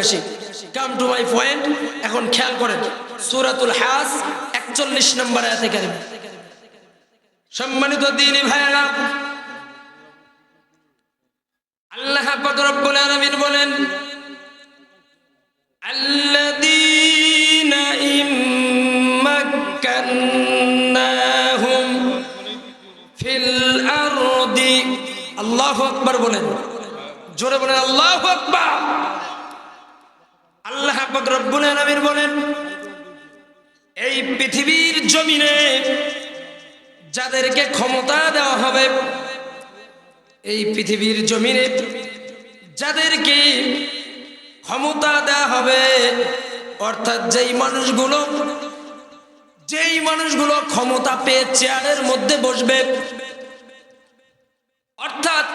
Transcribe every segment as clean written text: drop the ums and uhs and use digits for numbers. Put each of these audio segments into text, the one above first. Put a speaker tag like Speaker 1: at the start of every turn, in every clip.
Speaker 1: আসি। Come to my point. এখন খেয়াল করেন সূরাতুল হাস 41 নম্বর আয়াতে কারিমা। সম্মানিত দ্বীনি ভাইরা, আল্লাহ পাক রব্বুল আলামিন বলেন, আল্লাযীনা ইম্মাক্কান্নাহুম ফিল আরদি। আল্লাহু আকবার বলেন, জোরে বলেন আল্লাহু আকবার। আল্লাহ পাক রব্বুল আলামিন বলেন, এই পৃথিবীর জমিনে যাদেরকে ক্ষমতা দেওয়া হবে, এই পৃথিবীর জমিনে যাদেরকে ক্ষমতা দেওয়া হবে, অর্থাৎ যেই মানুষগুলো ক্ষমতা পেয়ে চেয়ারের মধ্যে বসবে, অর্থাৎ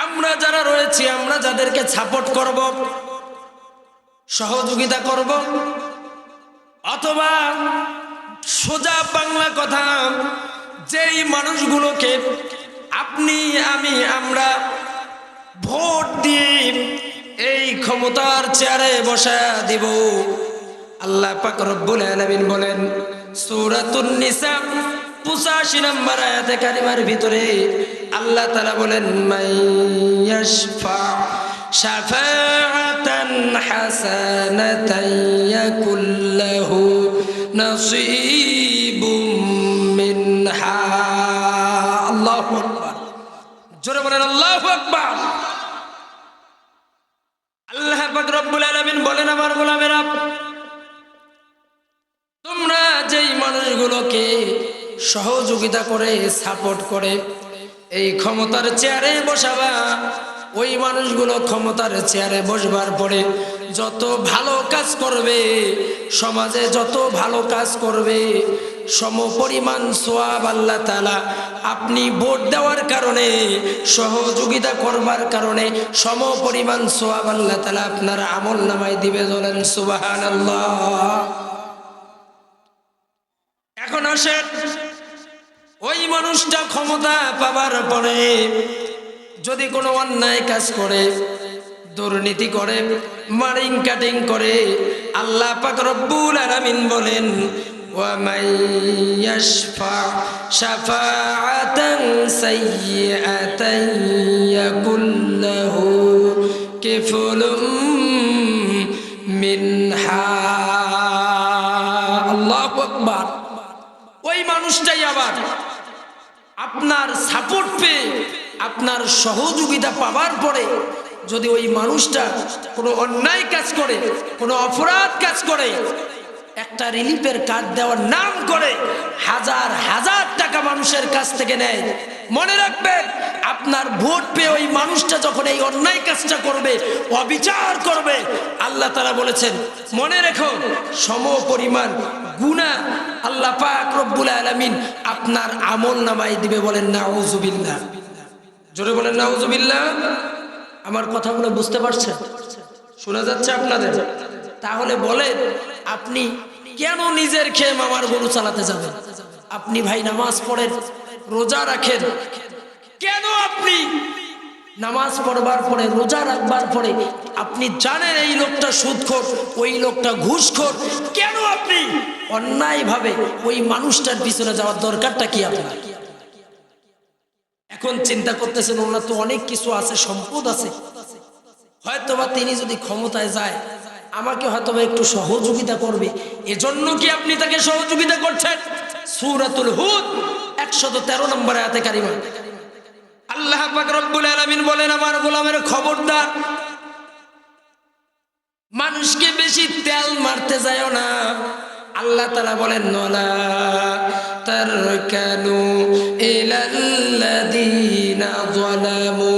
Speaker 1: আমরা যারা রয়েছি, আমরা যাদেরকে সাপোর্ট করব, সহযোগিতা করব, অথবা সোজা বাংলা কথা, যেই মানুষগুলোকে আপনি আমি আমরা ভোট দিয়ে এই ক্ষমতার চেয়ারে বসা দিব, আল্লাহ পাক রব্বুল আলামিন বলেন সূরাতুন নিসা 85 নম্বর আয়াতে কারিমার ভিতরে আল্লাহ তাআলা বলেন, মাইয়াশফা শাফাআতান হাসানাতান ইয়াকুল্লাহু নাসীবুম মিনহা। আল্লাহু আকবার, জোরে বলেন আল্লাহু আকবার। আল্লাহ পাক রব্বুল আলামিন বলেন, আমার গোলামেরা, তোমরা যেই মানুষগুলোকে সহযোগিতা করে সাপোর্ট করে এই ক্ষমতার চেয়ারে বসাবা, ওই মানুষগুলো ক্ষমতার চেয়ারে বসবার পরে যত ভালো কাজ করবে, সমাজে যত ভালো কাজ করবে, সমপরিমাণ সওয়াব আল্লাহ তাআলা আপনি ভোট দেওয়ার কারণে, সহযোগিতা করবার কারণে সমপরিমাণ সওয়াব আল্লাহ তাআলা আপনার আমল নামায় দিবে। বলেন সুবহানাল্লাহ। এখন আসেন, ওই মানুষটা ক্ষমতা পাবার পরে যদি কোনো অন্যায় কাজ করে, দুর্নীতি করে, মারিং কাটিং করে, আল্লাহ পাক রব্বুল আলামিন বলেন, ওয়ামাই ইয়াশফা শাফাআতান সাইয়্যাতান ইয়াকুল্লাহু কিফলুম মিনহা। আল্লাহু আকবার। ওই মানুষটাই আবার আপনার সাপোর্ট পেয়ে, আপনার সহযোগিতা পাবার পরে যদি ওই মানুষটা কোনো অন্যায় কাজ করে, কোনো অপরাধ কাজ করে, একটা রিলিফের কার্ড দেওয়ার নাম করে হাজার হাজার টাকা মানুষের কাছ থেকে নেয়, মনে রাখবেন আপনার ভোট পেয়ে ওই মানুষটা যখন এই অন্যায় কাজটা করবে, অবিচার করবে, আল্লাহ তাআলা বলেছেন মনে রেখো সমপরিমাণ গুনাহ আল্লাহ পাক রব্বুল আলামিন আপনার আমল নামায় দিবে। বলেন নাউযুবিল্লাহ, জোরে বলেন নাউযুবিল্লাহ। আমার কথাগুলো বুঝতে পারছেন? শোনা যাচ্ছে আপনাদের? তাহলে বলেন, আপনি কেন নিজের খেয়ে মামার গরু চালাতে যাবেন? আপনি ভাই নামাজ পড়েন, রোজা রাখেন, কেন আপনি নামাজ পড়বার পরে, রোজা রাখবার পরে আপনি জানেন এই লোকটা সুদখোর, ওই লোকটা ঘুষখোর, কেন আপনি অন্যায়ভাবে ওই মানুষটার পিছনে যাওয়ার দরকারটা কি আপনার? এখন চিন্তা করতেছেন ওনার তো অনেক কিছু আছে, সম্পদ আছে, হয়তোবা তিনি যদি ক্ষমতায় যায় আমাকে হয়তোবা একটু সহযোগিতা করবে, এজন্য কি আপনি তাকে সহযোগিতা করছেন? সূরাতুল হুদ 113 নম্বর আয়াতে কারিমা আল্লাহ পাক রব্বুল আলামিন বলেন, আমার গোলামের খবরদার, মানুষকে বেশি তেল মারতে যায়ও না। আল্লাহ তাআলা বলেন, ওয়ালা তারকানু ইলাল্লাযীনা যালামু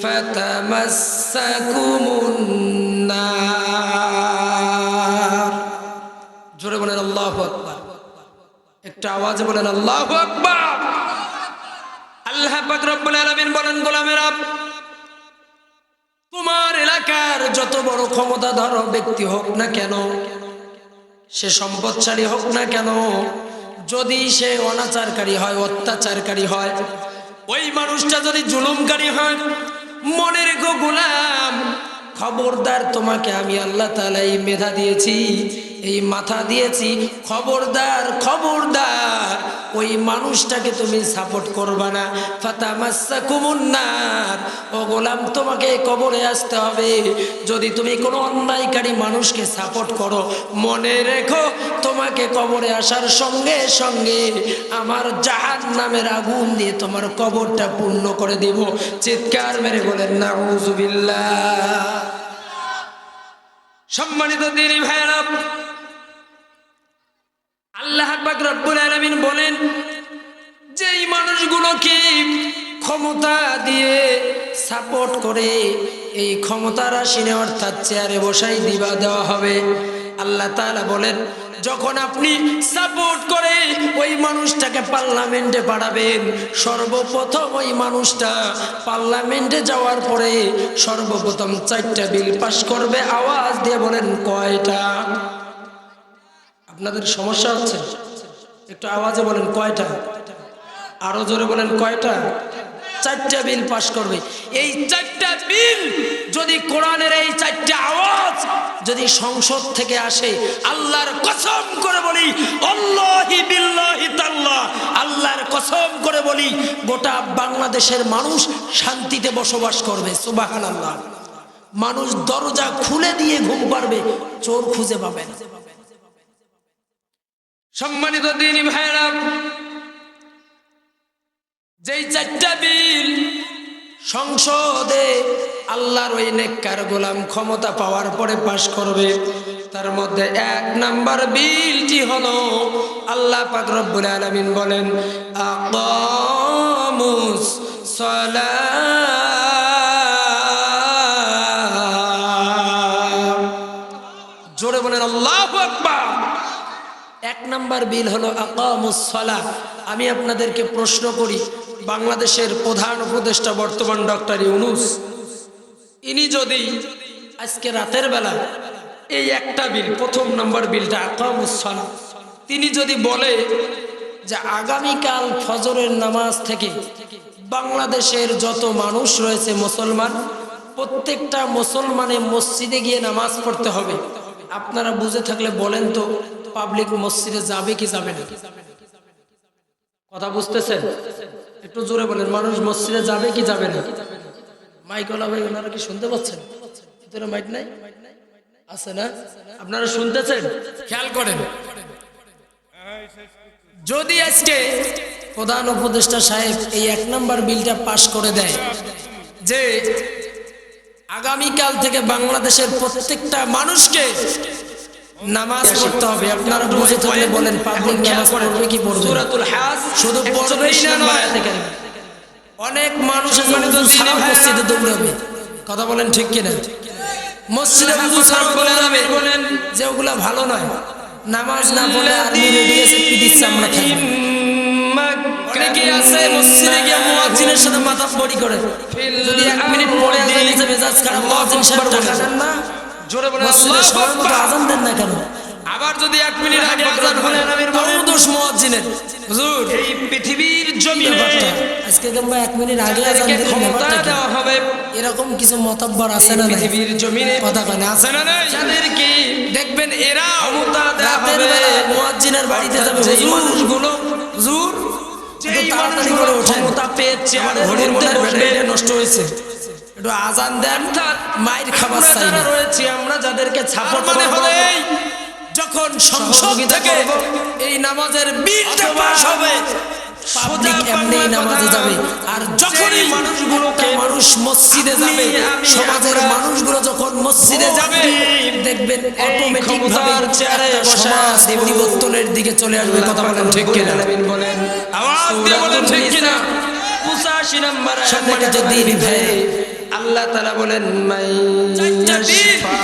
Speaker 1: ফাতামাসসাকুমুন নার। জোরে বলেন আল্লাহু আকবার, একটা আওয়াজে বলেন আল্লাহু আকবার। আল্লাহ পাক রব্বুল আলামিন বলেন, গোলামেরা, তোমার এলাকার যত বড় ক্ষমতাধর ব্যক্তি হোক না কেন, সে সম্পদশালী হোক না কেন, যদি সে অনাচারকারী হয়, অত্যাচারকারী হয়, ওই মানুষটা যদি জুলুমকারী হয়, মনে রেখো গোলাম, খবরদার, তোমাকে আমি আল্লাহ তাআলা এই মেধা দিয়েছি, এই মাথা দিয়েছি, খবরদার খবরদার ওই মানুষটাকে তুমি সাপোর্ট করবা না। ফাতামাসসাকুমুন নার, ও গোলাম তোমাকে কবরে আসতে হবে। যদি তুমি কোনো অন্যায়কারী মানুষকে সাপোর্ট করো, মনে রেখো তোমাকে কবরে আসার সঙ্গে সঙ্গে আমার জাহান্নামের আগুন দিয়ে তোমার কবরটা পূর্ণ করে দেব। চিৎকার মেরে বলেন নাউযুবিল্লাহ। সম্মানিত দিনী ভাইরা, আল্লাহ পাক রব্বুল আলামিন বলেন, যেই মানুষগুলোকে ক্ষমতা দিয়ে সাপোর্ট করে এই ক্ষমতার আসনে অর্থাৎ চেয়ারে বসাই দিবা দেওয়া হবে। আল্লাহ তাআলা বলেন, যখন আপনি সাপোর্ট করে ওই মানুষটাকে পার্লামেন্টে পাঠাবেন, সর্বপ্রথম ওই মানুষটা পার্লামেন্টে যাওয়ার পরে সর্বপ্রথম 4টা বিল পাস করবে। আওয়াজ দিয়ে বলেন কয়টা? আপনাদের সমস্যা হচ্ছে, একটু আওয়াজে বলেন কয়টা? আরো জোরে বলেন কয়টা? 4টা বিল পাস করবে। এই 4টা বিল যদি কোরআনের এই 4টা আওয়াজ যদি সংসদ থেকে আসে, আল্লাহর কসম করে বলি, আল্লাহি বিল্লাহি তাআলা, আল্লাহর কসম করে বলি, গোটা বাংলাদেশের মানুষ শান্তিতে বসবাস করবে। সুবহানাল্লাহ। মানুষ দরজা খুলে দিয়ে ঘুম পারবে, চোর খুঁজে পাবে না। সম্মানিত দিনী ভাইরা, যেই 4টা বিল সংসদে আল্লাহর ওই নেককার গোলাম ক্ষমতা পাওয়ার পরে পাশ করবে, তার মধ্যে 1 নাম্বার বিলটি হলো, আল্লাহ পাক রব্বুল আলামিন বলেন, আকামুস সালাত। জোরে বলেন আল্লাহু আকবার। 1 নাম্বার বিল হলো আকামুস সালাহ। আমি আপনাদেরকে প্রশ্ন করি, বাংলাদেশের প্রধান উপদেষ্টা বর্তমান ডক্টর ইউনূস, ইনি যদি আজকে রাতের বেলা এই একটা বিল, 1 নম্বর বিলটা আকামুস সালাহ, তিনি যদি বলে যে আগামীকাল ফজরের নামাজ থেকে বাংলাদেশের যত মানুষ রয়েছে মুসলমান, প্রত্যেকটা মুসলমানের মসজিদে গিয়ে নামাজ পড়তে হবে, আপনারা বুঝে থাকলে বলেন তো পাবলিক মসজিদে যাবে কি যাবে না? কথা বুঝতেছেন? একটু জোরে বলেন, মানুষ মসজিদে যাবে কি যাবে না? মাইকওয়ালা ভাই, ওনারা কি শুনতে পাচ্ছেন? ভিতরে মাইক নাই আছে না? আপনারা শুনতেছেন? খেয়াল করেন, যদি আজকে প্রধান উপদেষ্টা সাহেব এই 1 নম্বর বিলটা পাশ করে দেয় যে আগামীকাল থেকে বাংলাদেশের প্রত্যেকটা মানুষকে নামাজ পড়তে হবে, আপনারা বুঝে থাকলে বলেন পাবলিক নামাজ পড়বে কি পড়বে? সূরাতুল হাজ শুধু পড়বেই না নয়, অনেক মানুষ সারা মসজিদে দৌড়াবে। কথা বলেন ঠিক কিনা? মসজিদে হুজুর সাহেব বলে যাবে যে ওগুলা ভালো নয়, নামাজ না পড়লে আর্মি রেডি আছে পিটির চামড়া খাবে। অনেকে আছে মসজিদে গিয়ে মুয়াজ্জিনের সাথে মাথা বড়ি করে, যদি 1 মিনিট পরে আজান দিতে মেজাজ খারাপ, মুয়াজ্জিন সাহেব টাকা দেন না, জোরে বলেন আল্লাহু আকবার, আজান দেন না কেন? আবার যদি 1 মিনিট আগে আজান হয়, তাও দোষ মুয়াজ্জিনের। হুজুর, এই পৃথিবীর জমিনে আজকে কিংবা 1 মিনিট আগে আজান দিলে ক্ষমতা দেওয়া হবে, এরকম কিছু মতব্বর আছে না? পৃথিবীর জমিনে কথা কানে আছে না? যাদেরকে দেখবেন এরা ক্ষমতা দেওয়া হবে, মুয়াজ্জিনের বাড়িতে যাবে এই মানুষগুলো, হুজুর একটু তাড়াতাড়ি করে ওঠেন, ক্ষমতা পেয়েছে, আমার ঘড়ির মধ্যে ব্যাটারিটা নষ্ট হয়েছে, একটু আজান দেন, মাইর খাবার চাই না রয়েছে। আমরা যাদেরকে সাপোর্ট করব, যখন সংসদ থেকে এই নামাজের বিলটা পাস হবে, পাবলিক এমনি নামাজে যাবে। আর যখনই মানুষগুলোকে মানুষ মসজিদে যাবে, সমাজের মানুষগুলো যখন মসজিদে যাবে, দেখবেন অটোমেটিক ভাবে চেয়ারে বসা পরিবর্তনের দিকে চলে আসবে। কথা বলেন ঠিক কিনা? বলেন আওয়াজ দিয়ে বলেন ঠিক কিনা? 85 নম্বর সম্মানিত দিনী ভাই, আল্লাহ তাআলা বলেন মাইয়াশফা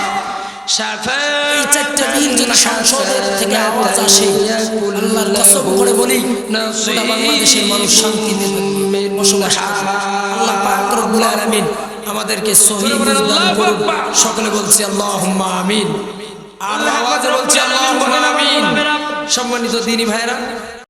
Speaker 1: শাফা। এই 4টা বিল যদি সংসদের থেকে আওয়াজ আসে, আল্লাহর কসম করে বলি, গোটা বাংলাদেশের মানুষ শান্তিতে বসবাস করবে। আল্লাহ পাক রব্বুল আলামিন আমাদেরকে সহিহ বুঝদান করুন। সকলে বলছি আল্লাহুম্মা আমিন। আর আওয়াজে বলছি আল্লাহুম্মা আমিন। সম্মানিত দিনী ভাইরা,